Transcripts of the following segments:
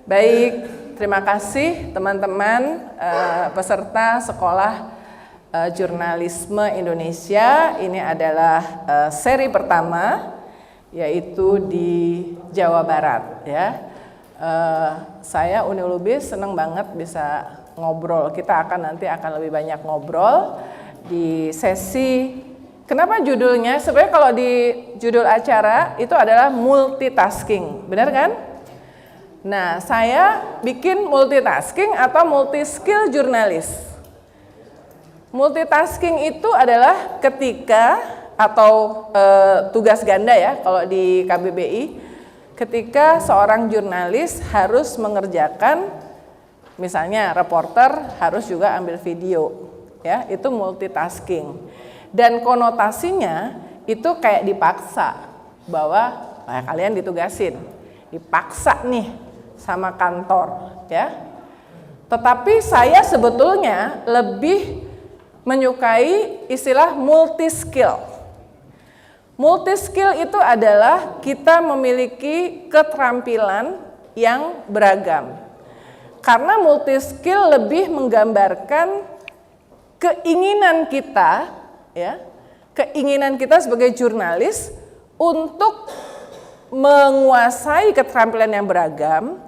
Baik, terima kasih teman-teman peserta Sekolah Jurnalisme Indonesia. Ini adalah seri pertama, yaitu di Jawa Barat. Ya, saya Uni Lubis senang banget bisa ngobrol. Kita nanti akan lebih banyak ngobrol di sesi. Kenapa judulnya? Sebenarnya kalau di judul acara itu adalah multitasking, benar kan? Nah, saya bikin multitasking atau multi-skill jurnalis. Multitasking itu adalah ketika atau tugas ganda ya kalau di KBBI, ketika seorang jurnalis harus mengerjakan, misalnya reporter harus juga ambil video, ya itu multitasking. Dan konotasinya itu kayak dipaksa bahwa kalian ditugasin, dipaksa nih sama kantor, ya. Tetapi saya sebetulnya lebih menyukai istilah multi-skill. Multi-skill itu adalah kita memiliki keterampilan yang beragam. Karena multi-skill lebih menggambarkan keinginan kita, ya, keinginan kita sebagai jurnalis untuk menguasai keterampilan yang beragam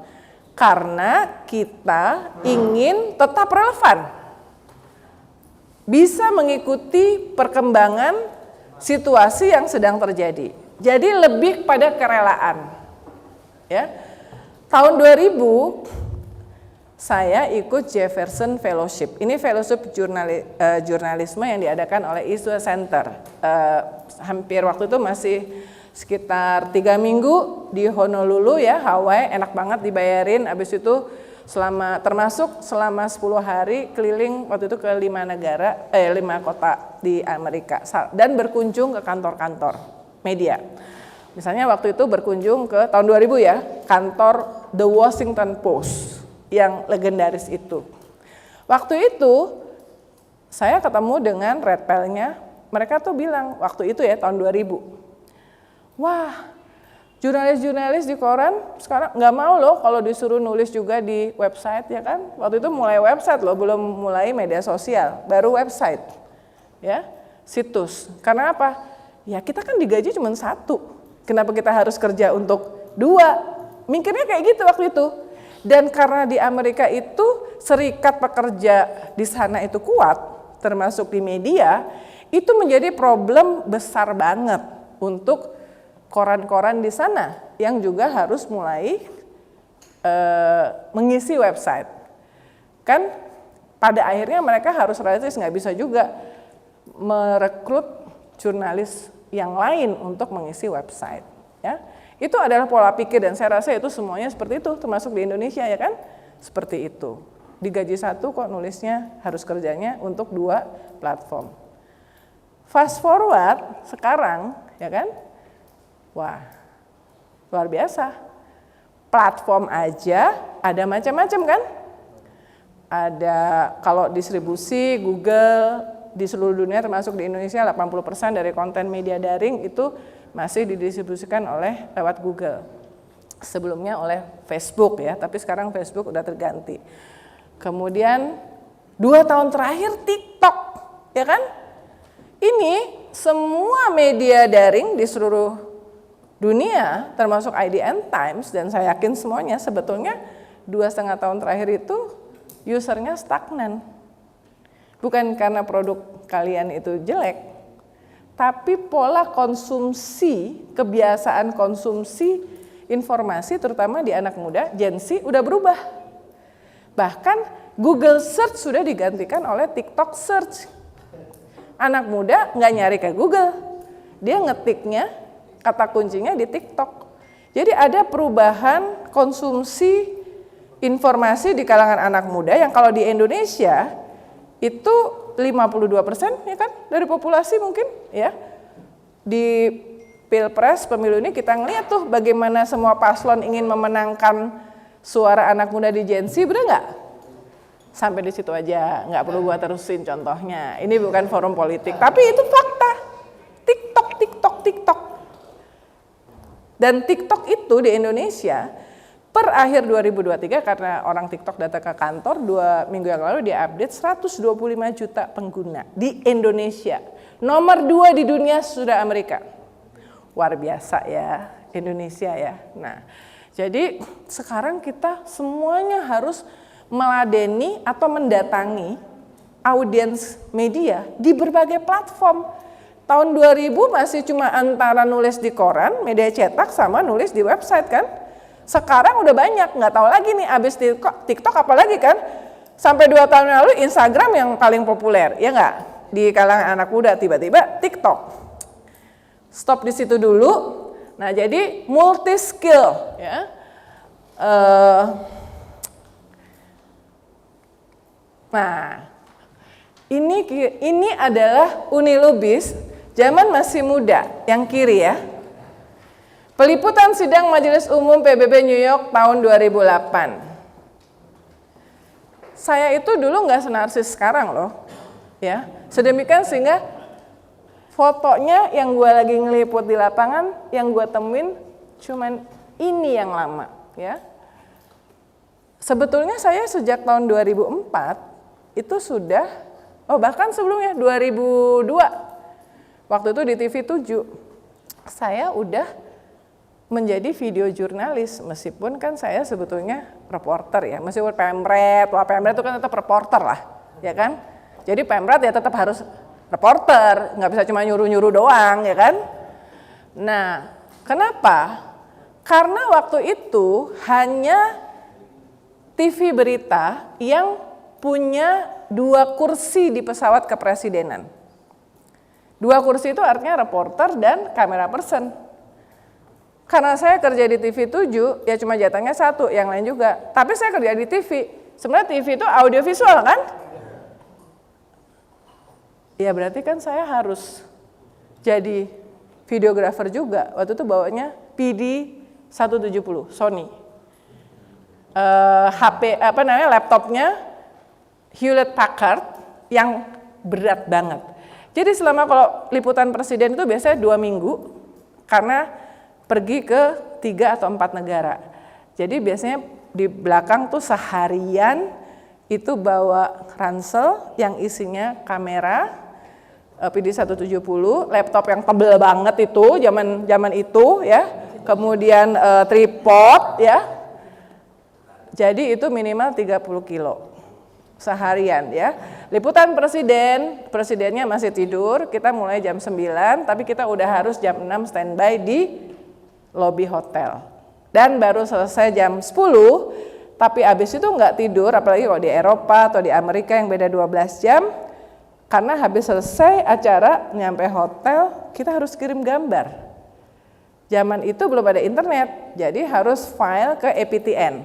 karena kita ingin tetap relevan, bisa mengikuti perkembangan situasi yang sedang terjadi. Jadi lebih pada kerelaan. Ya. Tahun 2000 saya ikut Jefferson Fellowship. Ini fellowship jurnalisme yang diadakan oleh Eastwell Center. Hampir waktu itu masih sekitar 3 minggu di Honolulu ya, Hawaii, enak banget dibayarin. Habis itu termasuk selama 10 hari keliling waktu itu ke 5 kota di Amerika dan berkunjung ke kantor-kantor media. Misalnya waktu itu berkunjung ke tahun 2000 ya, kantor The Washington Post yang legendaris itu. Waktu itu saya ketemu dengan red pal-nya, mereka tuh bilang waktu itu ya tahun 2000. Wah, jurnalis-jurnalis di koran sekarang nggak mau loh kalau disuruh nulis juga di website ya kan. Waktu itu mulai website loh, belum mulai media sosial, baru website, ya situs. Karena apa? Ya kita kan digaji cuma 1, kenapa kita harus kerja untuk 2? Mikirnya kayak gitu waktu itu. Dan karena di Amerika itu serikat pekerja di sana itu kuat, termasuk di media, itu menjadi problem besar banget untuk koran-koran di sana yang juga harus mulai mengisi website. Kan pada akhirnya mereka harus realistis, nggak bisa juga merekrut jurnalis yang lain untuk mengisi website. Ya, itu adalah pola pikir dan saya rasa itu semuanya seperti itu, termasuk di Indonesia ya kan, seperti itu. Digaji 1 kok nulisnya harus kerjanya untuk 2 platform. Fast forward sekarang ya kan. Wah, luar biasa. Platform aja ada macam-macam kan? Ada kalau distribusi Google di seluruh dunia termasuk di Indonesia 80% dari konten media daring itu masih didistribusikan lewat Google. Sebelumnya oleh Facebook ya, tapi sekarang Facebook udah terganti. Kemudian 2 tahun terakhir TikTok, ya kan? Ini semua media daring di seluruh dunia termasuk IDN Times dan saya yakin semuanya sebetulnya 2,5 tahun terakhir itu usernya stagnan. Bukan karena produk kalian itu jelek, tapi pola konsumsi, kebiasaan konsumsi informasi terutama di anak muda, Gen Z udah berubah. Bahkan Google Search sudah digantikan oleh TikTok Search. Anak muda nggak nyari ke Google, dia ngetiknya kata kuncinya di TikTok. Jadi ada perubahan konsumsi informasi di kalangan anak muda yang kalau di Indonesia itu 52% ya kan dari populasi mungkin ya. Di Pilpres pemilu ini kita ngeliat tuh bagaimana semua paslon ingin memenangkan suara anak muda di Gen Z, bener nggak? Sampai di situ aja, nggak perlu gua terusin contohnya. Ini bukan forum politik, tapi itu fakta. TikTok. Dan TikTok itu di Indonesia Per akhir 2023 karena orang TikTok datang ke kantor 2 minggu yang lalu dia update 125 juta pengguna di Indonesia. Nomor 2 di dunia sudah Amerika. Luar biasa ya Indonesia ya. Nah, jadi sekarang kita semuanya harus meladeni atau mendatangi audiens media di berbagai platform. Tahun 2000 masih cuma antara nulis di koran, media cetak sama nulis di website kan. Sekarang udah banyak, nggak tahu lagi nih abis TikTok apalagi kan. Sampai 2 tahun lalu Instagram yang paling populer, ya nggak? Di kalangan anak muda tiba-tiba TikTok. Stop di situ dulu. Nah jadi multi skill ya. Nah ini adalah Uni Lubis zaman masih muda yang kiri ya. Peliputan sidang Majelis Umum PBB New York tahun 2008. Saya itu dulu nggak senarsis sekarang loh, ya. Sedemikian sehingga fotonya yang gue lagi ngeliput di lapangan, yang gue temuin cuman ini yang lama, ya. Sebetulnya saya sejak tahun 2004 itu sudah, bahkan sebelumnya 2002, waktu itu di TV 7, saya udah menjadi video jurnalis, meskipun kan saya sebetulnya reporter ya, meskipun Pemret, Pemret itu kan tetap reporter lah, ya kan. Jadi Pemret ya tetap harus reporter, nggak bisa cuma nyuruh-nyuruh doang, ya kan. Nah, kenapa? Karena waktu itu hanya TV berita yang punya 2 kursi di pesawat kepresidenan. 2 kursi itu artinya reporter dan kamera person. Karena saya kerja di TV 7, ya cuma jatahnya 1, yang lain juga. Tapi saya kerja di TV. Sebenarnya TV itu audiovisual kan? Ya berarti kan saya harus jadi videografer juga. Waktu itu bawanya PD 170 Sony. Laptopnya Hewlett Packard yang berat banget. Jadi selama kalau liputan presiden itu biasanya 2 minggu karena pergi ke 3 atau 4 negara. Jadi biasanya di belakang tuh seharian itu bawa ransel yang isinya kamera PD 170, laptop yang tebel banget itu zaman itu ya. Kemudian tripod ya. Jadi itu minimal 30 kilo seharian ya. Liputan presidennya masih tidur, kita mulai jam 9, tapi kita udah harus jam 6 standby di lobi hotel. Dan baru selesai jam 10, tapi abis itu nggak tidur, apalagi kalau di Eropa atau di Amerika yang beda 12 jam, karena habis selesai acara, nyampe hotel, kita harus kirim gambar. Zaman itu belum ada internet, jadi harus file ke EPTN,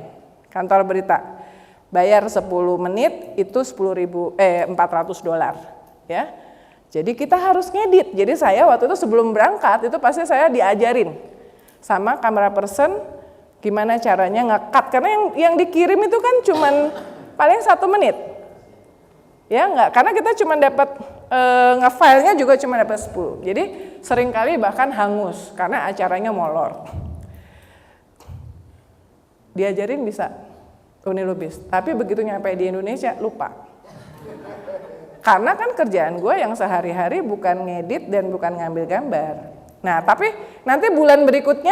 kantor berita. Bayar 10 menit, itu $400, ya. Jadi kita harus ngedit, jadi saya waktu itu sebelum berangkat, itu pasti saya diajarin sama kamera person gimana caranya nge-cut, karena yang dikirim itu kan cuman paling 1 menit ya, enggak, karena kita cuma dapat nge-filenya juga cuma dapat 10, jadi seringkali bahkan hangus karena acaranya molor. Diajarin bisa Uni Lubis, tapi begitu nyampe di Indonesia lupa, karena kan kerjaan gue yang sehari-hari bukan ngedit dan bukan ngambil gambar. Nah, tapi nanti bulan berikutnya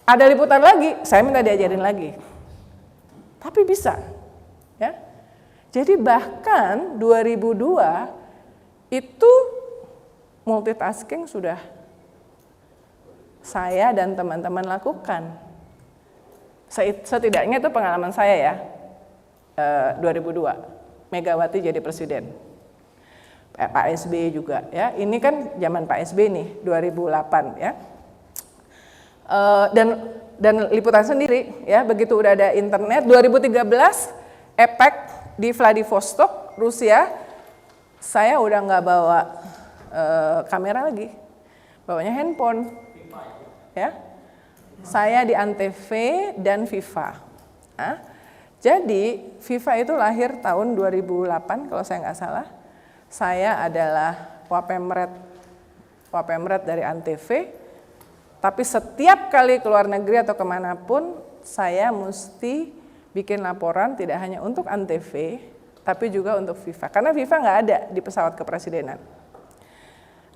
ada liputan lagi, saya minta diajarin lagi. Tapi bisa, ya. Jadi bahkan 2002 itu multitasking sudah saya dan teman-teman lakukan. Setidaknya itu pengalaman saya ya, 2002, Megawati jadi presiden. Pak SBY juga ya, ini kan zaman Pak SBY nih 2008 ya, dan liputan sendiri ya, begitu udah ada internet. 2013 APEC di Vladivostok Rusia, saya udah nggak bawa kamera lagi, bawanya handphone ya. Saya di Antv dan FIFA. Nah, jadi FIFA itu lahir tahun 2008 kalau saya nggak salah. Saya adalah Wapemret dari Antv, tapi setiap kali keluar negeri atau kemanapun saya mesti bikin laporan tidak hanya untuk Antv, tapi juga untuk FIFA. Karena FIFA nggak ada di pesawat kepresidenan.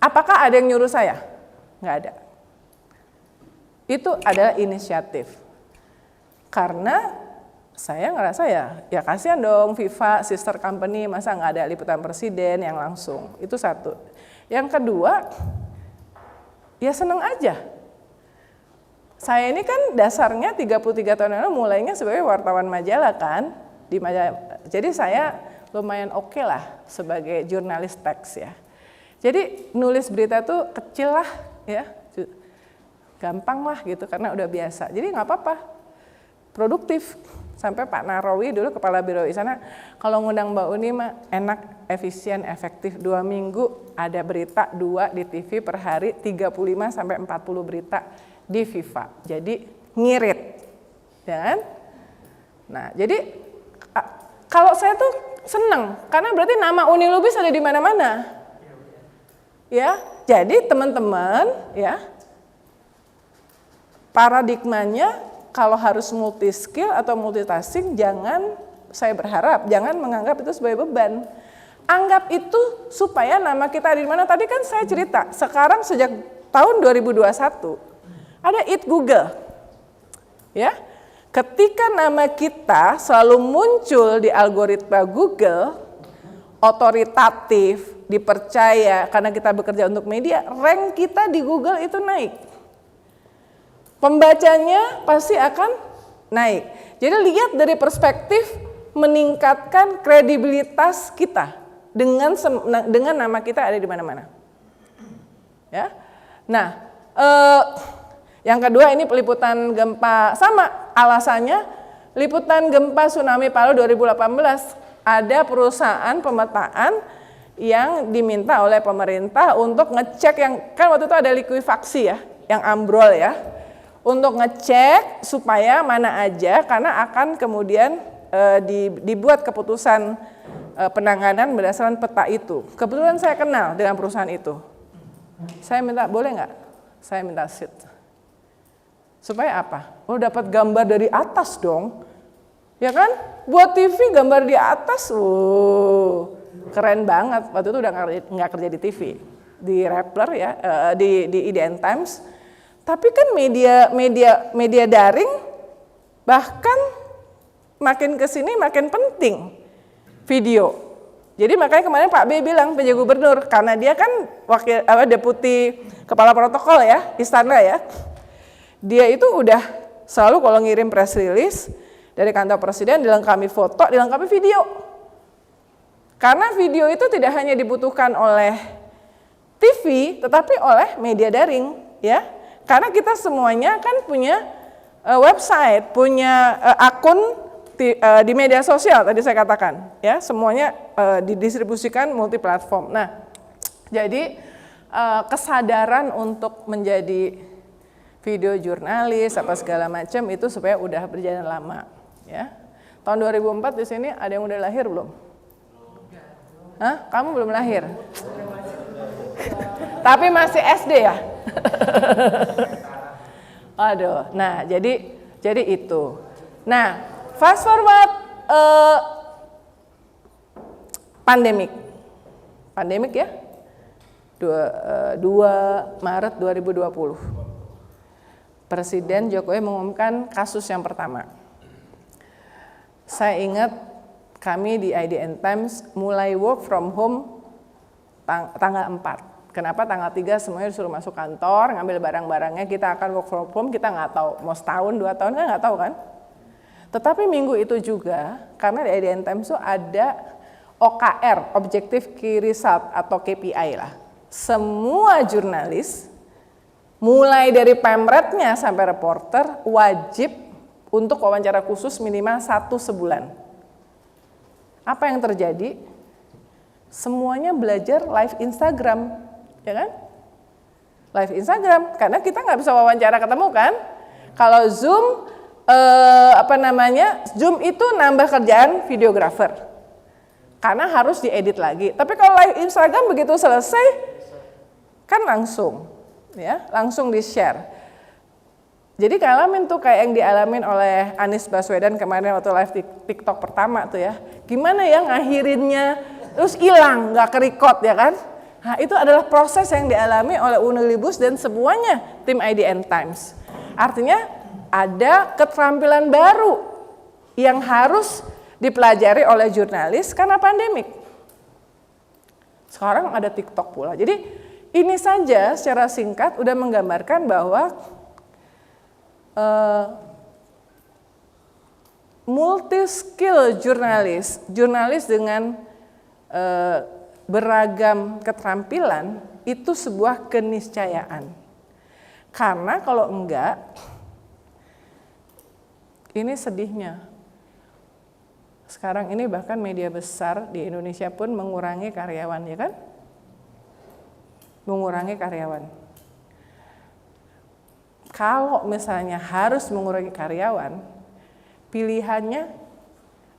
Apakah ada yang nyuruh saya? Nggak ada. Itu adalah inisiatif. Karena saya ngerasa ya kasihan dong FIFA, sister company, masa nggak ada liputan presiden yang langsung. Itu satu. Yang kedua, ya seneng aja. Saya ini kan dasarnya 33 tahun lalu mulainya sebagai wartawan majalah kan. Jadi saya lumayan oke lah sebagai jurnalis teks ya. Jadi nulis berita tuh kecil lah ya, gampang lah gitu karena udah biasa. Jadi nggak apa-apa, produktif. Sampai Pak Narawi dulu kepala biro di sana, kalau ngundang Mbak Uni mah enak, efisien, efektif. 2 minggu ada berita 2 di TV per hari, 35 sampai 40 berita di FIFA. Jadi ngirit, ya kan? Nah, jadi kalau saya tuh senang karena berarti nama Uni Lubis ada di mana-mana. Ya, jadi teman-teman ya, paradigmanya kalau harus multi skill atau multitasking, saya berharap jangan menganggap itu sebagai beban. Anggap itu supaya nama kita ada di mana. Tadi kan saya cerita, sekarang sejak tahun 2021 ada It Google. Ya. Ketika nama kita selalu muncul di algoritma Google, otoritatif, dipercaya karena kita bekerja untuk media, rank kita di Google itu naik. Pembacanya pasti akan naik. Jadi lihat dari perspektif meningkatkan kredibilitas kita dengan nama kita ada di mana-mana. Ya. Nah, yang kedua ini liputan gempa sama alasannya liputan gempa tsunami Palu 2018 ada perusahaan pemetaan yang diminta oleh pemerintah untuk ngecek yang kan waktu itu ada likuifaksi ya, yang ambrol ya. Untuk ngecek supaya mana aja karena akan kemudian dibuat keputusan penanganan berdasarkan peta itu. Kebetulan saya kenal dengan perusahaan itu. Saya minta, boleh nggak? Saya minta seat. Supaya apa? Oh dapat gambar dari atas dong. Ya kan? Buat TV gambar di atas, keren banget. Waktu itu udah nggak kerja di TV. Di Rappler ya, di IDN Times. Tapi kan media daring bahkan makin kesini makin penting video. Jadi makanya kemarin Pak B bilang PJ Gubernur karena dia kan deputi kepala protokol ya istana ya. Dia itu udah selalu kalau ngirim press release dari kantor presiden dilengkapi foto, dilengkapi video. Karena video itu tidak hanya dibutuhkan oleh TV tetapi oleh media daring ya. Karena kita semuanya kan punya website, punya akun di media sosial tadi saya katakan, ya semuanya didistribusikan multi platform. Nah, jadi kesadaran untuk menjadi video jurnalis apa segala macam itu supaya udah berjalan lama, ya. Tahun 2004 di sini ada yang udah lahir belum? Hah? Kamu belum lahir? Tapi masih SD ya? Aduh, nah jadi itu. Nah, fast forward pandemik ya, 2 Maret 2020. Presiden Jokowi mengumumkan kasus yang pertama. Saya ingat kami di IDN Times mulai work from home tanggal 4. Kenapa tanggal 3 semuanya disuruh masuk kantor, ngambil barang-barangnya, kita akan work from home, kita nggak tahu, mau setahun, 2 tahun kan nggak tahu kan. Tetapi minggu itu juga, karena di IDN Times itu ada OKR, Objective Key Result atau KPI lah. Semua jurnalis, mulai dari pemretnya sampai reporter, wajib untuk wawancara khusus minimal 1 sebulan. Apa yang terjadi? Semuanya belajar live Instagram. Ya kan? Live Instagram, karena kita nggak bisa wawancara ketemu kan. Kalau Zoom, Zoom itu nambah kerjaan videografer, karena harus diedit lagi. Tapi kalau live Instagram begitu selesai, kan langsung di share. Jadi ngalamin tuh kayak yang dialamin oleh Anies Baswedan kemarin waktu live TikTok pertama tuh ya. Gimana ya ngakhirinnya, terus hilang, nggak ke-record ya kan. Nah itu adalah proses yang dialami oleh Unilibus dan semuanya tim IDN Times. Artinya ada keterampilan baru yang harus dipelajari oleh jurnalis karena pandemik. Sekarang ada TikTok pula. Jadi ini saja secara singkat udah menggambarkan bahwa multi-skill jurnalis dengan beragam keterampilan itu sebuah keniscayaan. Karena kalau enggak, ini sedihnya. Sekarang ini bahkan media besar di Indonesia pun mengurangi karyawan, ya kan? Mengurangi karyawan. Kalau misalnya harus mengurangi karyawan, pilihannya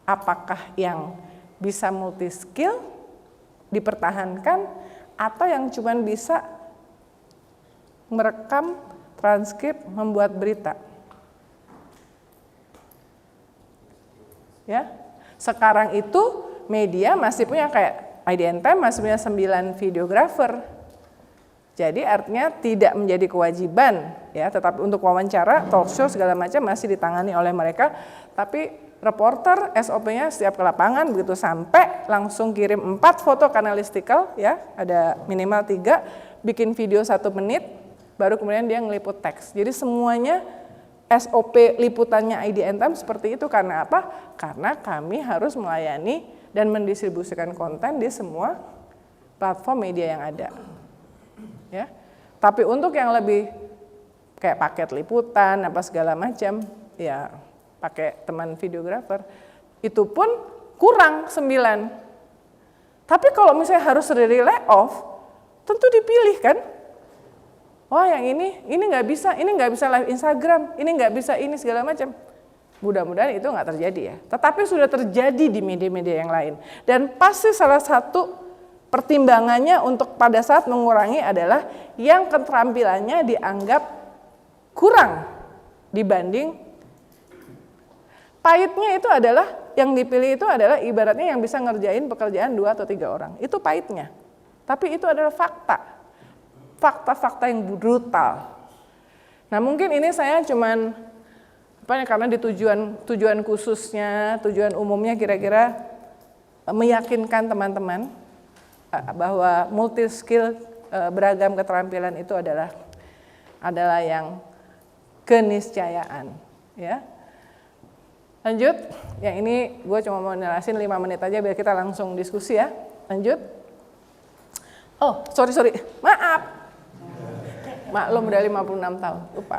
apakah yang bisa multi skill dipertahankan atau yang cuma bisa merekam, transkrip, membuat berita. Ya. Sekarang itu media masih punya kayak IDN Times masih punya 9 videographer. Jadi artinya tidak menjadi kewajiban ya, tetapi untuk wawancara, talk show segala macam masih ditangani oleh mereka. Tapi reporter SOP-nya setiap ke lapangan begitu sampai langsung kirim 4 foto kanalistikal ya, ada minimal 3, bikin video 1 menit, baru kemudian dia ngeliput teks. Jadi semuanya SOP liputannya IDN Times seperti itu karena apa? Karena kami harus melayani dan mendistribusikan konten di semua platform media yang ada. Ya, tapi untuk yang lebih kayak paket liputan apa segala macam, ya pakai teman videografer, itu pun kurang 9. Tapi kalau misalnya harus dari layoff, tentu dipilih kan. Wah yang ini nggak bisa live Instagram, ini nggak bisa ini segala macam. Mudah-mudahan itu nggak terjadi ya. Tetapi sudah terjadi di media-media yang lain. Dan pasti salah satu pertimbangannya untuk pada saat mengurangi adalah yang keterampilannya dianggap kurang dibanding. Pahitnya itu adalah yang dipilih itu adalah ibaratnya yang bisa ngerjain pekerjaan 2 atau 3 orang. Itu pahitnya. Tapi itu adalah fakta. Fakta-fakta yang brutal. Nah mungkin ini saya cuman karena di tujuan khususnya, tujuan umumnya kira-kira meyakinkan teman-teman bahwa multi skill beragam keterampilan itu adalah yang keniscayaan ya. Lanjut, yang ini gue cuma mau jelasin 5 menit aja biar kita langsung diskusi ya. Lanjut. Oh sorry, maaf. Maklum udah 56 tahun, lupa.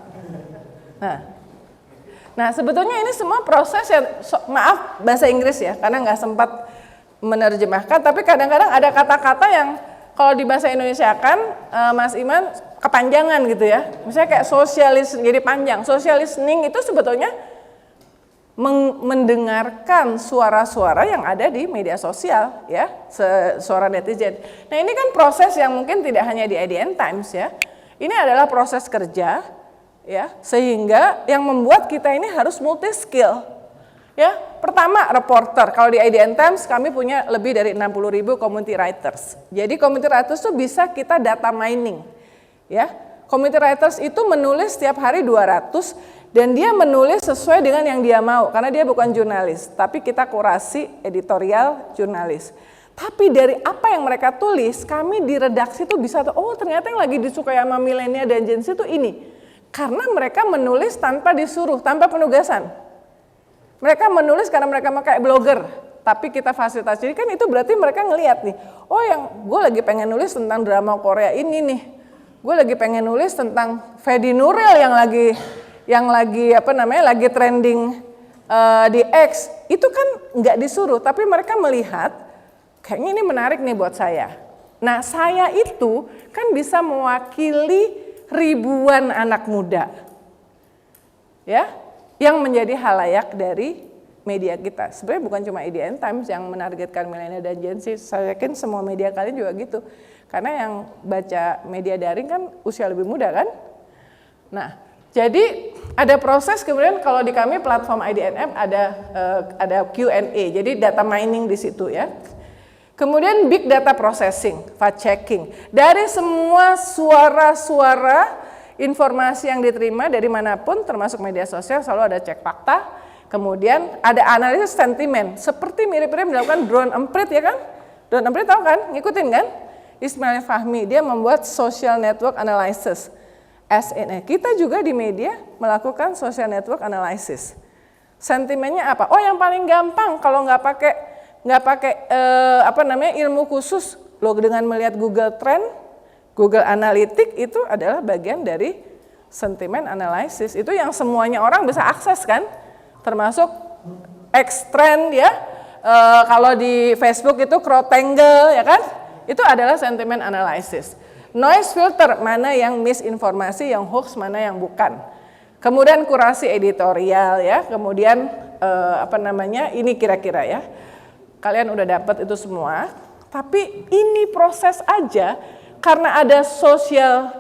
Nah sebetulnya ini semua proses yang, maaf bahasa Inggris ya, karena nggak sempat menerjemahkan, tapi kadang-kadang ada kata-kata yang kalau di bahasa Indonesia kan Mas Iman kepanjangan gitu ya. Misalnya kayak sosialis jadi panjang. Social listening itu sebetulnya mendengarkan suara-suara yang ada di media sosial ya, suara netizen. Nah, ini kan proses yang mungkin tidak hanya di IDN Times ya. Ini adalah proses kerja ya, sehingga yang membuat kita ini harus multi skill. Ya, pertama reporter. Kalau di IDN Times kami punya lebih dari 60.000 community writers. Jadi community writers itu bisa kita data mining. Ya, community writers itu menulis setiap hari 200 dan dia menulis sesuai dengan yang dia mau karena dia bukan jurnalis, tapi kita kurasi editorial jurnalis. Tapi dari apa yang mereka tulis, kami di redaksi itu bisa oh ternyata yang lagi disukai sama milenial dan Gen Z itu ini. Karena mereka menulis tanpa disuruh, tanpa penugasan. Mereka menulis karena mereka pakai blogger, tapi kita fasilitasi. Jadi kan itu berarti mereka ngelihat nih, oh yang gue lagi pengen nulis tentang drama Korea ini nih, gue lagi pengen nulis tentang Fedi Nuril yang lagi lagi trending di X, itu kan nggak disuruh, tapi mereka melihat kayaknya ini menarik nih buat saya. Nah saya itu kan bisa mewakili ribuan anak muda, ya. Yang menjadi halayak dari media kita. Sebenarnya bukan cuma IDN Times yang menargetkan milenial dan Gen Z, saya yakin semua media kalian juga gitu. Karena yang baca media daring kan usia lebih muda kan. Nah, jadi ada proses, kemudian kalau di kami platform IDNF ada Q&A, jadi data mining di situ ya. Kemudian big data processing, fact checking. Dari semua suara-suara informasi yang diterima dari manapun termasuk media sosial selalu ada cek fakta. Kemudian ada analisis sentimen, seperti mirip-mirip dilakukan Drone Emprit ya kan? Drone Emprit tahu kan? Ngikutin kan? Ismail Fahmi, dia membuat social network analysis. SNE. Kita juga di media melakukan social network analysis. Sentimennya apa? Oh, yang paling gampang kalau nggak pakai ilmu khusus, lo dengan melihat Google Trend, Google Analytics itu adalah bagian dari sentiment analysis. Itu yang semuanya orang bisa akses kan, termasuk X-Trend ya. Kalau di Facebook itu CrowdTangle ya kan, itu adalah sentiment analysis. Noise filter, mana yang misinformasi, yang hoax, mana yang bukan. Kemudian kurasi editorial ya, kemudian ini kira-kira ya. Kalian udah dapat itu semua, tapi ini proses aja karena ada social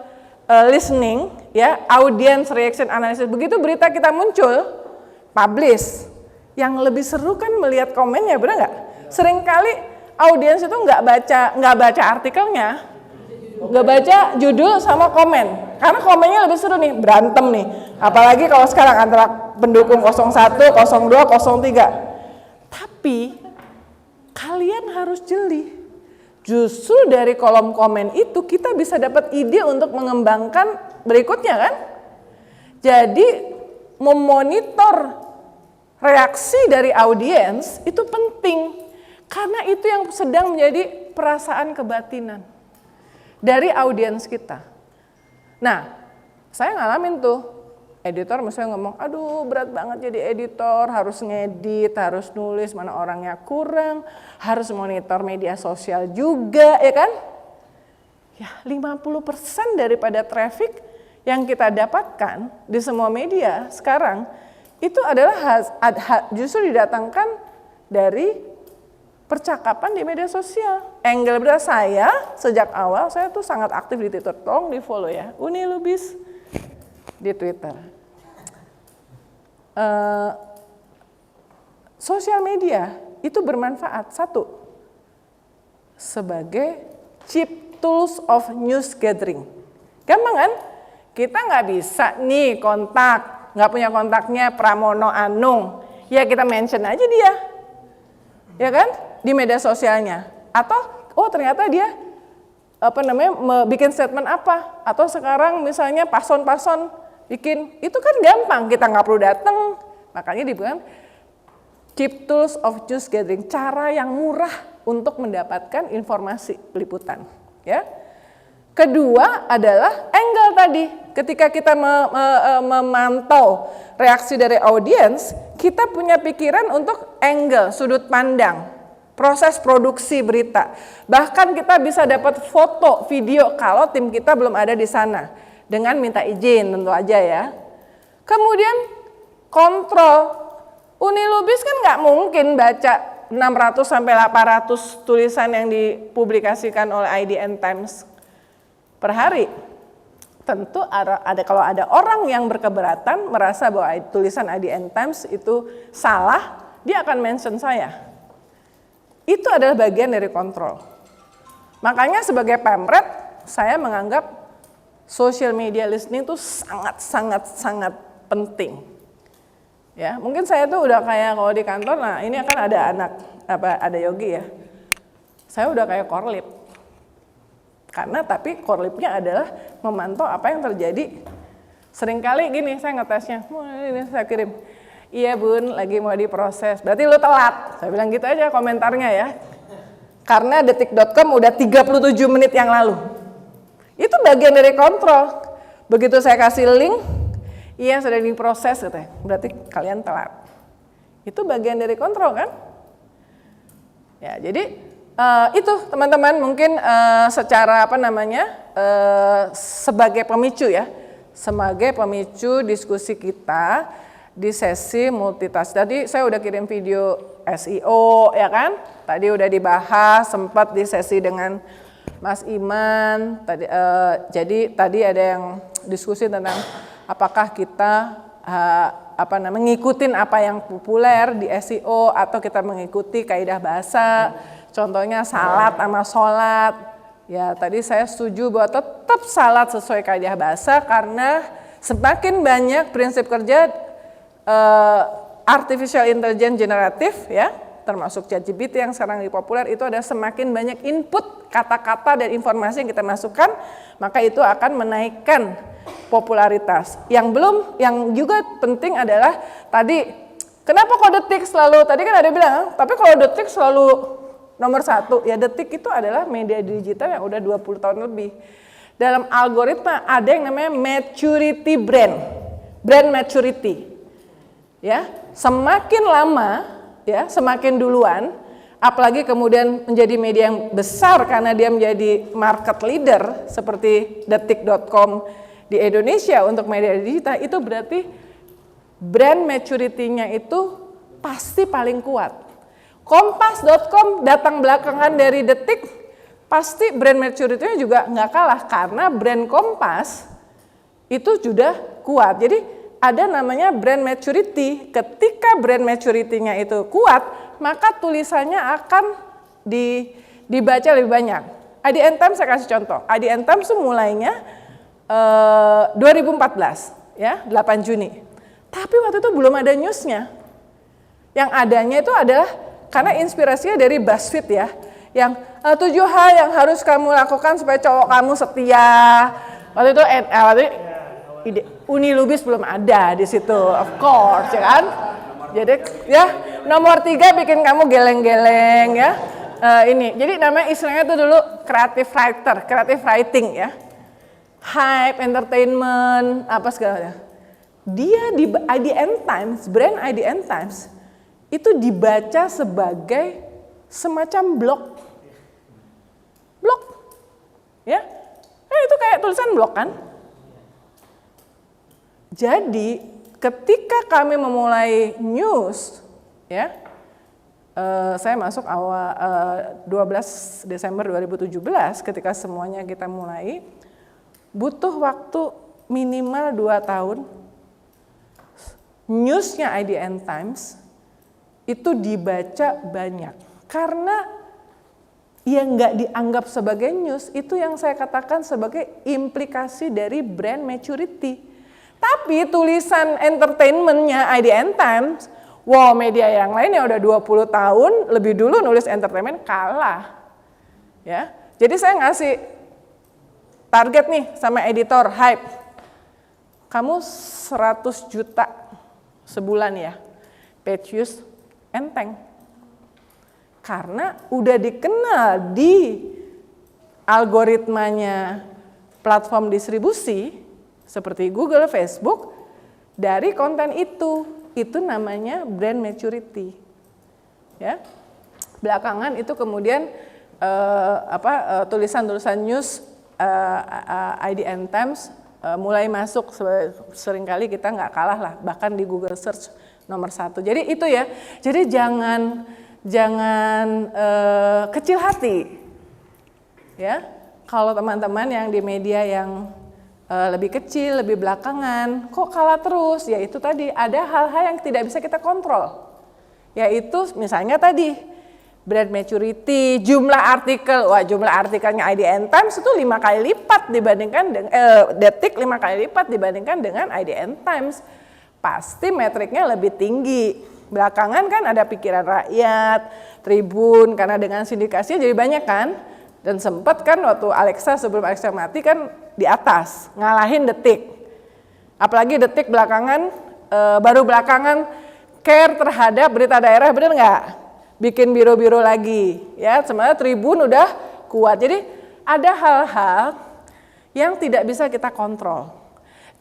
listening ya, audience reaction analysis. Begitu berita kita muncul, publish. Yang lebih seru kan melihat komennya, benar nggak? Seringkali audiens itu nggak baca artikelnya, nggak baca judul sama komen, karena komennya lebih seru nih, berantem nih. Apalagi kalau sekarang antara pendukung 01, 02, 03. Tapi kalian harus jeli. Justru dari kolom komen itu kita bisa dapat ide untuk mengembangkan berikutnya kan. Jadi memonitor reaksi dari audiens itu penting. Karena itu yang sedang menjadi perasaan kebatinan dari audiens kita. Nah, saya ngalamin tuh. Editor misalnya ngomong, aduh berat banget jadi editor, harus ngedit, harus nulis, mana orangnya kurang, harus monitor media sosial juga, ya kan? Ya 50% daripada traffic yang kita dapatkan di semua media sekarang, itu adalah justru didatangkan dari percakapan di media sosial. Angle berita saya, sejak awal, saya tuh sangat aktif di Twitter, tolong di follow ya, Uni Lubis di Twitter. Sosial media itu bermanfaat, satu, sebagai cheap tools of news gathering. Gampang kan? Kita nggak bisa nih kontak, nggak punya kontaknya Pramono Anung, ya kita mention aja dia, ya kan, di media sosialnya. Atau, oh ternyata dia bikin statement apa, atau sekarang misalnya pason-pason bikin, itu kan gampang, kita nggak perlu datang. Makanya dibilang cheap tools of news gathering, cara yang murah untuk mendapatkan informasi liputan. Ya. Kedua adalah angle tadi, ketika kita memantau reaksi dari audiens, kita punya pikiran untuk angle, sudut pandang, proses produksi berita. Bahkan kita bisa dapat foto, video kalau tim kita belum ada di sana. Dengan minta izin tentu aja ya. Kemudian kontrol. Uni Lubis kan nggak mungkin baca 600 sampai 800 tulisan yang dipublikasikan oleh IDN Times per hari. Tentu kalau ada orang yang berkeberatan merasa bahwa tulisan IDN Times itu salah, dia akan mention saya. Itu adalah bagian dari kontrol. Makanya sebagai pemret, saya menganggap social media listening itu sangat penting. Ya, mungkin saya tuh udah kayak kalau di kantor, nah ini akan ada ada Yogi ya. Saya udah kayak korlip. Tapi korlipnya adalah memantau apa yang terjadi. Seringkali gini, saya ngetesnya, ini saya kirim. Iya bun, lagi mau diproses, berarti lu telat. Saya bilang gitu aja komentarnya ya. Karena detik.com udah 37 menit yang lalu. Itu bagian dari kontrol. Begitu saya kasih link, iya sudah diproses, gitu. Berarti kalian telat. Itu bagian dari kontrol kan? Ya, jadi itu teman-teman mungkin secara sebagai pemicu ya, sebagai pemicu diskusi kita di sesi multitask. Tadi saya udah kirim video SEO ya kan? Tadi udah dibahas, sempat di sesi dengan Mas Iman, jadi tadi ada yang diskusi tentang apakah kita ngikutin apa yang populer di SEO, atau kita mengikuti kaidah bahasa, contohnya salat sama sholat. Ya, tadi saya setuju bahwa tetap salat sesuai kaidah bahasa, karena semakin banyak prinsip kerja artificial intelligence generatif, ya, termasuk ChatGPT yang sekarang lebih populer, itu ada semakin banyak input kata-kata dan informasi yang kita masukkan, maka itu akan menaikkan popularitas. Yang juga penting adalah tadi, kenapa kok Detik selalu, tadi kan ada bilang, tapi kalau Detik selalu nomor 1, ya Detik itu adalah media digital yang udah 20 tahun lebih. Dalam algoritma ada yang namanya maturity brand maturity. Ya, semakin lama, ya, semakin duluan, apalagi kemudian menjadi media yang besar karena dia menjadi market leader seperti detik.com di Indonesia untuk media digital, itu berarti brand maturity-nya itu pasti paling kuat. Kompas.com datang belakangan dari Detik, pasti brand maturity-nya juga nggak kalah, karena brand Kompas itu sudah kuat. Jadi ada namanya brand maturity. Ketika brand maturity-nya itu kuat, maka tulisannya akan dibaca lebih banyak. IDN Times saya kasih contoh. IDN Times itu mulainya 2014, ya, 8 Juni. Tapi waktu itu belum ada newsnya. Yang adanya itu adalah karena inspirasinya dari BuzzFeed, ya, yang 7 hal yang harus kamu lakukan supaya cowok kamu setia. Waktu itu Unilubis belum ada di situ, of course, ya kan. Jadi ya nomor 3 bikin kamu geleng-geleng, ya. Ini, jadi namanya istilahnya itu dulu creative writing, ya. Hype, entertainment, apa segala. Dia di IDN Times, brand IDN Times itu dibaca sebagai semacam blog, ya. Itu kayak tulisan blog kan. Jadi ketika kami memulai news, ya, saya masuk awal 12 Desember 2017 ketika semuanya kita mulai, butuh waktu minimal 2 tahun, newsnya IDN Times itu dibaca banyak. Karena yang nggak dianggap sebagai news, itu yang saya katakan sebagai implikasi dari brand maturity. Tapi tulisan entertainment-nya IDN Times, wow, media yang lain yang udah 20 tahun lebih dulu nulis entertainment kalah. Ya. Jadi saya ngasih target nih sama editor Hype. Kamu 100 juta sebulan, ya. Page views enteng. Karena udah dikenal di algoritmanya platform distribusi seperti Google, Facebook, dari konten itu namanya brand maturity. Ya, belakangan itu kemudian tulisan-tulisan news IDN Times mulai masuk, seringkali kita nggak kalah lah, bahkan di Google Search nomor 1. Jadi itu, ya, jadi jangan kecil hati, ya, kalau teman-teman yang di media yang lebih kecil, lebih belakangan, kok kalah terus? Ya itu tadi, ada hal-hal yang tidak bisa kita kontrol. Yaitu misalnya tadi, brand maturity, jumlah artikel, jumlah artikelnya IDN Times itu 5 kali lipat dibandingkan dengan Detik, 5 kali lipat dibandingkan dengan IDN Times. Pasti metriknya lebih tinggi. Belakangan kan ada Pikiran Rakyat, Tribun, karena dengan sindikasinya jadi banyak kan. Dan sempat kan waktu Alexa, sebelum Alexa mati kan di atas, ngalahin Detik. Apalagi Detik belakangan, baru belakangan care terhadap berita daerah, bener nggak? Bikin biro-biro lagi, ya. Sebenarnya Tribun udah kuat. Jadi ada hal-hal yang tidak bisa kita kontrol.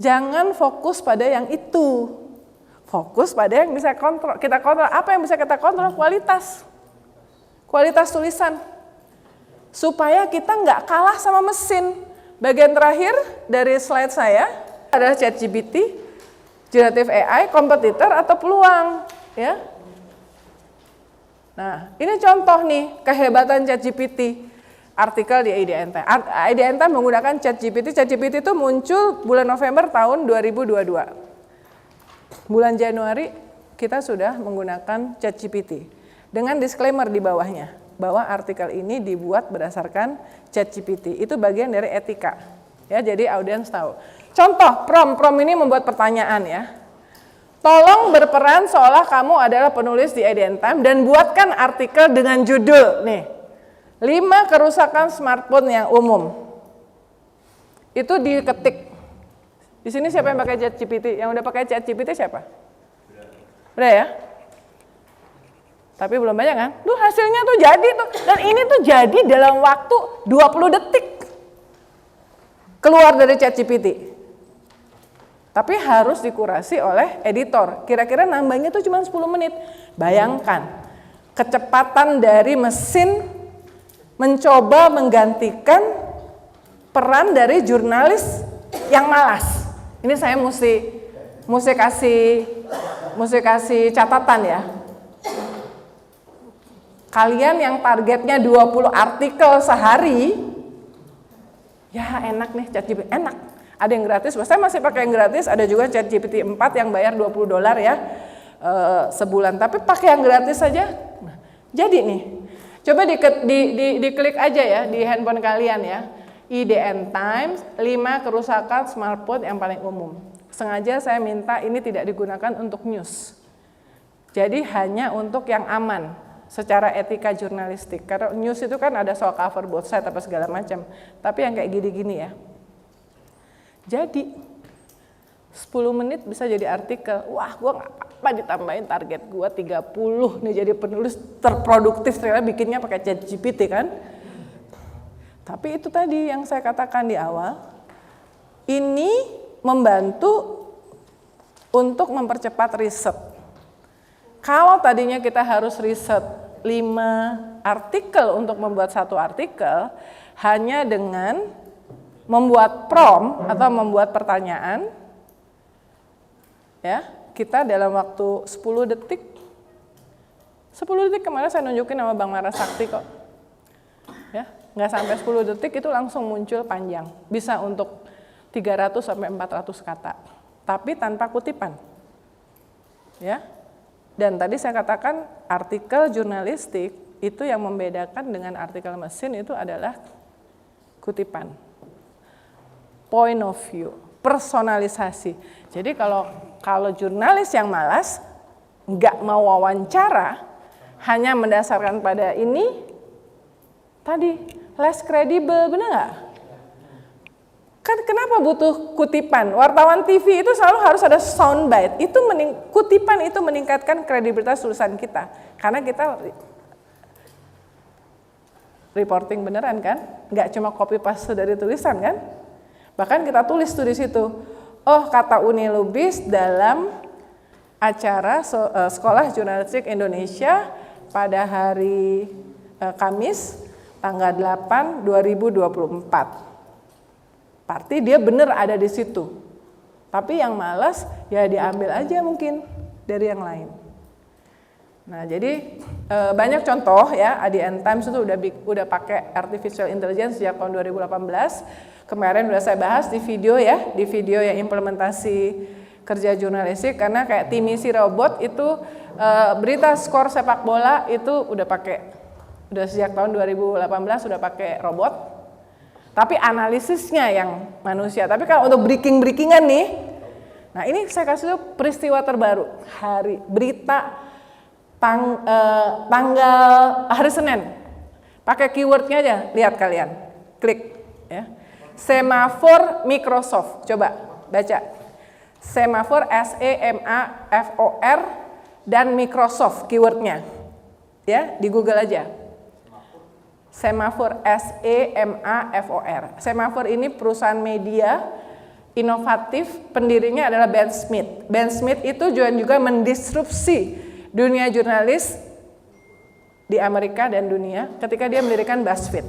Jangan fokus pada yang itu, fokus pada yang bisa kita kontrol. Apa yang bisa kita kontrol? Kualitas tulisan. Supaya kita nggak kalah sama mesin. Bagian terakhir dari slide saya adalah ChatGPT, generative AI, kompetitor atau peluang, ya. Nah, ini contoh nih kehebatan ChatGPT. Artikel di IDN Times. IDN Times menggunakan ChatGPT. ChatGPT itu muncul bulan November tahun 2022. bulan Januari kita sudah menggunakan ChatGPT dengan disclaimer di bawahnya bahwa artikel ini dibuat berdasarkan ChatGPT. Itu bagian dari etika. Ya, jadi audiens tahu. Contoh, prom ini membuat pertanyaan ya. Tolong berperan seolah kamu adalah penulis di IDN Time dan buatkan artikel dengan judul nih. 5 kerusakan smartphone yang umum. Itu diketik. Di sini siapa yang pakai ChatGPT? Yang udah pakai ChatGPT siapa? Udah ya? Tapi belum banyak kan? Tuh hasilnya tuh jadi tuh. Dan ini tuh jadi dalam waktu 20 detik. Keluar dari ChatGPT. Tapi harus dikurasi oleh editor. Kira-kira nambahnya tuh cuma 10 menit. Bayangkan, kecepatan dari mesin mencoba menggantikan peran dari jurnalis yang malas. Ini saya mesti kasih catatan ya. Kalian yang targetnya 20 artikel sehari, ya enak nih ChatGPT, enak. Ada yang gratis, saya masih pakai yang gratis, ada juga ChatGPT 4 yang bayar $20 ya sebulan, tapi pakai yang gratis saja. Nah, jadi nih, coba diklik aja ya di handphone kalian ya, IDN Times 5 kerusakan smartphone yang paling umum. Sengaja saya minta ini tidak digunakan untuk news, jadi hanya untuk yang aman secara etika jurnalistik. Karena news itu kan ada soal cover both side apa segala macam, tapi yang kayak gini-gini ya. Jadi 10 menit bisa jadi artikel. Wah, gue gak apa-apa ditambahin target gue 30 nih jadi penulis terproduktif, ternyata bikinnya pakai ChatGPT kan. Tapi itu tadi yang saya katakan di awal, ini membantu untuk mempercepat riset. Kalau tadinya kita harus riset 5 artikel untuk membuat satu artikel, hanya dengan membuat prompt atau membuat pertanyaan, ya kita dalam waktu 10 detik kemarin saya nunjukin sama Bang Mara Sakti kok, ya nggak sampai 10 detik itu langsung muncul panjang, bisa untuk 300 sampai 400 kata, tapi tanpa kutipan, ya. Dan tadi saya katakan artikel jurnalistik itu yang membedakan dengan artikel mesin itu adalah kutipan. Point of view, personalisasi. Jadi kalau jurnalis yang malas, nggak mau wawancara, hanya mendasarkan pada ini, tadi less credible, benar nggak? Kan kenapa butuh kutipan? Wartawan TV itu selalu harus ada soundbite. Kutipan itu meningkatkan kredibilitas tulisan kita, karena kita reporting beneran kan, nggak cuma copy paste dari tulisan kan. Bahkan kita tulis tuh di situ, oh kata Uni Lubis dalam acara Sekolah Jurnalistik Indonesia pada hari Kamis tanggal 8 2024. Berarti dia benar ada di situ. Tapi yang malas ya diambil aja mungkin dari yang lain. Nah, jadi banyak contoh ya, IDN Times itu udah pakai artificial intelligence sejak tahun 2018. Kemarin udah saya bahas di video ya, di video yang implementasi kerja jurnalistik, karena kayak tim isi robot itu berita skor sepak bola itu udah sejak tahun 2018 udah pakai robot. Tapi analisisnya yang manusia. Tapi kalau untuk breaking-breakingan nih, nah ini saya kasih tuh peristiwa terbaru berita tanggal hari Senin. Pakai keywordnya aja, lihat kalian, klik ya. Semafor Microsoft, coba baca. Semafor SEMAFOR dan Microsoft keywordnya, ya di Google aja. Semafor SEMAFOR. Semafor ini perusahaan media inovatif, pendirinya adalah Ben Smith. Ben Smith itu juga mendisrupsi dunia jurnalis di Amerika dan dunia ketika dia mendirikan BuzzFeed.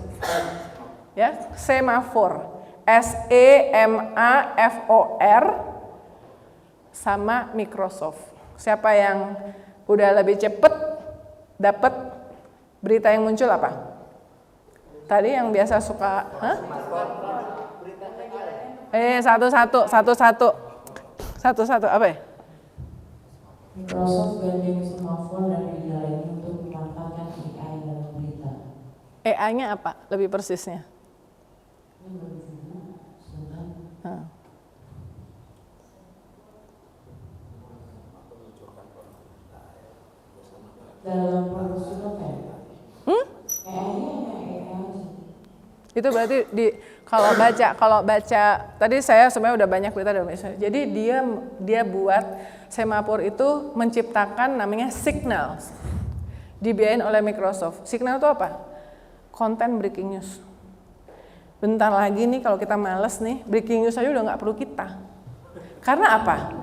Ya, Semafor, SEMAFOR sama Microsoft. Siapa yang udah lebih cepat dapat berita yang muncul apa? Tadi yang biasa suka, satu-satu apa ya? Microsoft gandeng smartphone dan media lainnya untuk memanfaatkan AI dalam berita. AI-nya apa? Lebih persisnya? Dalam produksi konten. Itu berarti kalau baca tadi saya sebenarnya udah banyak berita dalam Indonesia. Jadi dia buat Semapur itu menciptakan namanya Signal. Dibiayain oleh Microsoft. Signal itu apa? Konten breaking news. Bentar lagi nih kalau kita males nih, breaking news aja udah nggak perlu kita. Karena apa?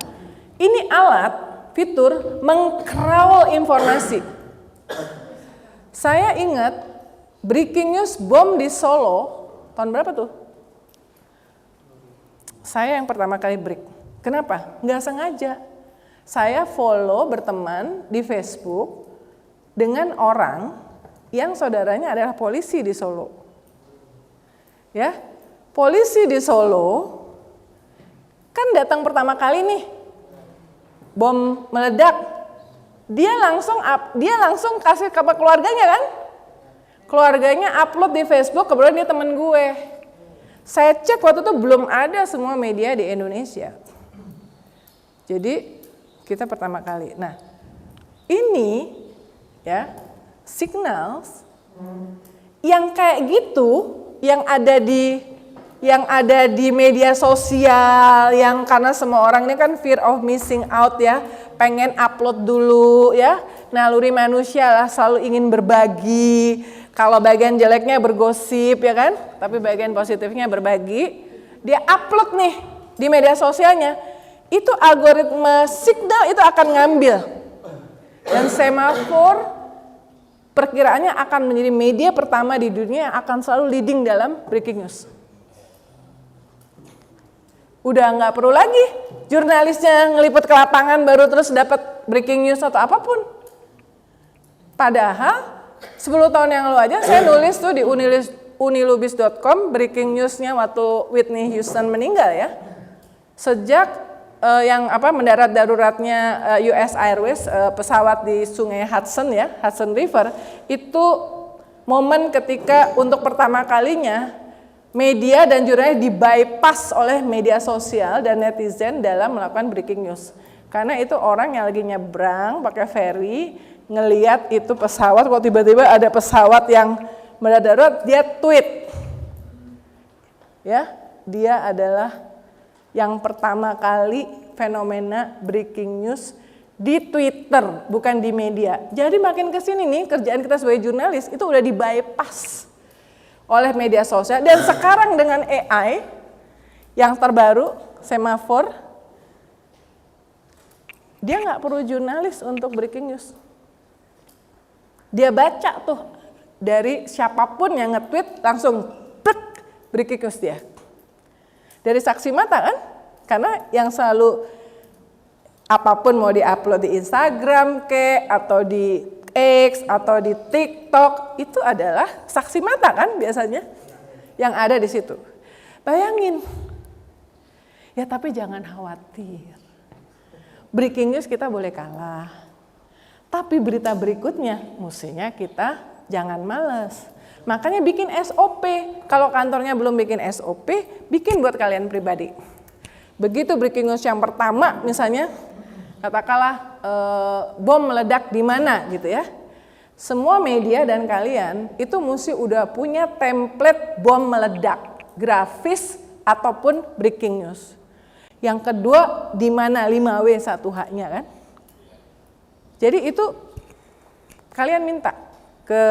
Ini alat fitur mengcrawl informasi. Saya ingat breaking news bom di Solo tahun berapa tuh? Saya yang pertama kali break. Kenapa? Nggak sengaja. Saya follow berteman di Facebook dengan orang yang saudaranya adalah polisi di Solo. Ya, polisi di Solo kan datang pertama kali nih, bom meledak, dia langsung kasih ke keluarganya kan? Keluarganya upload di Facebook, kebetulan dia temen gue. Saya cek waktu itu belum ada semua media di Indonesia. Jadi kita pertama kali. Nah, ini ya signals yang kayak gitu, yang ada di media sosial, yang karena semua orang ini kan fear of missing out ya, pengen upload dulu ya, naluri manusia lah selalu ingin berbagi. Kalau bagian jeleknya bergosip ya kan, tapi bagian positifnya berbagi. Dia upload nih di media sosialnya, itu algoritma Signal itu akan ngambil. Dan Semapur perkiraannya akan menjadi media pertama di dunia yang akan selalu leading dalam breaking news. Udah nggak perlu lagi jurnalisnya ngeliput ke lapangan baru terus dapat breaking news atau apapun. Padahal 10 tahun yang lalu aja saya nulis tuh di unilubis.com breaking newsnya waktu Whitney Houston meninggal ya. Sejak mendarat daruratnya US Airways pesawat di Sungai Hudson ya, Hudson River, itu momen ketika untuk pertama kalinya media dan jurnalis di-bypass oleh media sosial dan netizen dalam melakukan breaking news. Karena itu orang yang lagi nyebrang pakai ferry, ngelihat itu pesawat, kok tiba-tiba ada pesawat yang mendarat darurat, dia tweet. Ya, dia adalah yang pertama kali fenomena breaking news di Twitter, bukan di media. Jadi makin kesini nih kerjaan kita sebagai jurnalis itu udah di-bypass oleh media sosial. Dan sekarang dengan AI yang terbaru, Semapur, dia nggak perlu jurnalis untuk breaking news. Dia baca tuh dari siapapun yang nge-tweet langsung breaking news dia. Dari saksi mata kan? Karena yang selalu apapun mau di-upload di Instagram atau di X atau di TikTok itu adalah saksi mata kan biasanya yang ada di situ. Bayangin. Ya tapi jangan khawatir. Breaking news kita boleh kalah. Tapi berita berikutnya mestinya kita jangan malas. Makanya bikin SOP. Kalau kantornya belum bikin SOP, bikin buat kalian pribadi. Begitu breaking news yang pertama misalnya, katakanlah bom meledak di mana gitu ya. Semua media dan kalian itu mesti udah punya template bom meledak, grafis ataupun breaking news. Yang kedua di mana 5W1H-nya kan. Jadi itu kalian minta ke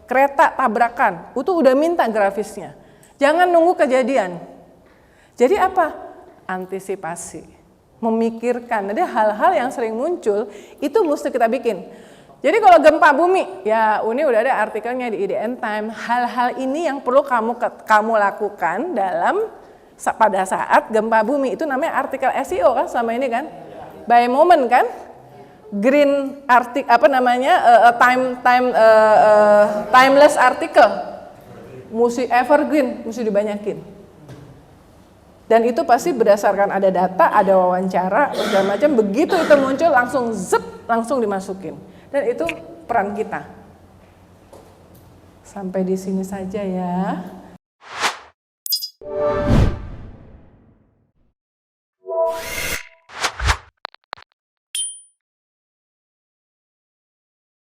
kereta tabrakan, itu udah minta grafisnya. Jangan nunggu kejadian. Jadi apa? Antisipasi, memikirkan. Jadi hal-hal yang sering muncul itu mesti kita bikin. Jadi kalau gempa bumi, ya Uni udah ada artikelnya di IDN Time. Hal-hal ini yang perlu kamu lakukan pada saat gempa bumi, itu namanya artikel SEO kan selama ini kan, by moment kan. Green timeless artikel, mesti evergreen, mesti dibanyakin. Dan itu pasti berdasarkan ada data, ada wawancara, segala macam. Begitu itu muncul langsung zep, langsung dimasukin. Dan itu peran kita. Sampai di sini saja ya.